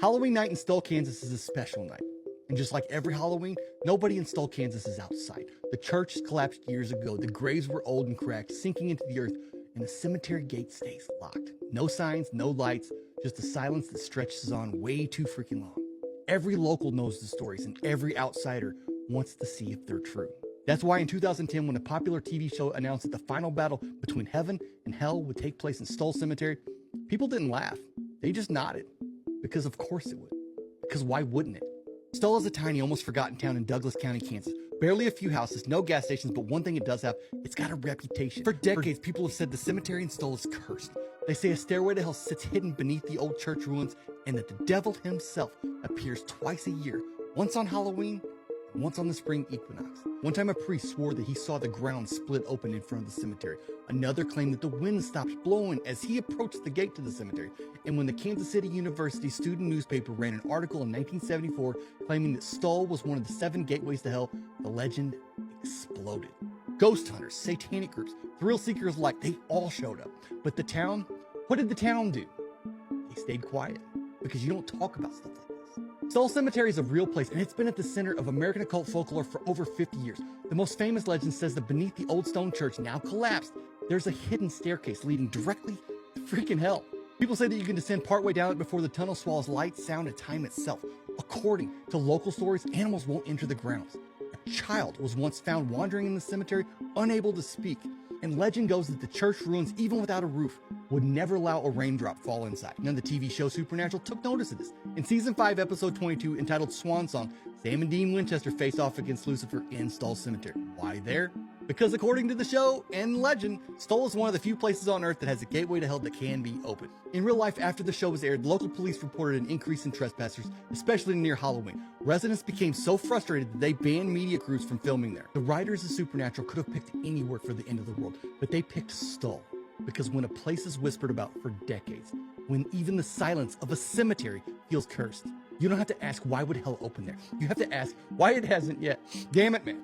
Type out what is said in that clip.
Halloween night in Stull, Kansas is a special night. And just like every Halloween, nobody in Stull, Kansas is outside. The church collapsed years ago, the graves were old and cracked, sinking into the earth, and the cemetery gate stays locked. No signs, no lights, just a silence that stretches on way too freaking long. Every local knows the stories, and every outsider wants to see if they're true. That's why in 2010, when a popular TV show announced that the final battle between heaven and hell would take place in Stull Cemetery, people didn't laugh. They just nodded. Because of course it would. Because why wouldn't it? Stull is a tiny, almost forgotten town in Douglas County, Kansas. Barely a few houses, no gas stations, but one thing it does have, it's got a reputation. For decades, people have said the cemetery in Stull is cursed. They say a stairway to hell sits hidden beneath the old church ruins, and that the devil himself appears twice a year, once on Halloween, and once on the spring equinox. One time a priest swore that he saw the ground split open in front of the cemetery. Another claimed that the wind stopped blowing as he approached the gate to the cemetery. And when the Kansas City University student newspaper ran an article in 1974 claiming that Stull was one of the 7 gateways to hell, the legend exploded. Ghost hunters, satanic groups, thrill seekers alike, they all showed up. But the town, what did the town do? They stayed quiet, because you don't talk about stuff like this. Stull Cemetery is a real place, and it's been at the center of American occult folklore for over 50 years. The most famous legend says that beneath the old stone church, now collapsed, there's a hidden staircase leading directly to freaking hell. People say that you can descend partway down it before the tunnel swallows light, sound, and time itself. According to local stories, animals won't enter the grounds. A child was once found wandering in the cemetery, unable to speak. And legend goes that the church ruins, even without a roof, would never allow a raindrop fall inside. None of the TV show Supernatural took notice of this. In season 5, episode 22, entitled Swan Song, Sam and Dean Winchester face off against Lucifer in Stull Cemetery. Why there? Because according to the show and legend, Stull is one of the few places on earth that has a gateway to hell that can be opened. In real life, after the show was aired, local police reported an increase in trespassers, especially near Halloween. Residents became so frustrated that they banned media crews from filming there. The writers of Supernatural could have picked anywhere for the end of the world, but they picked Stull. Because when a place is whispered about for decades, when even the silence of a cemetery feels cursed, you don't have to ask why would hell open there. You have to ask why it hasn't yet. Damn it, man.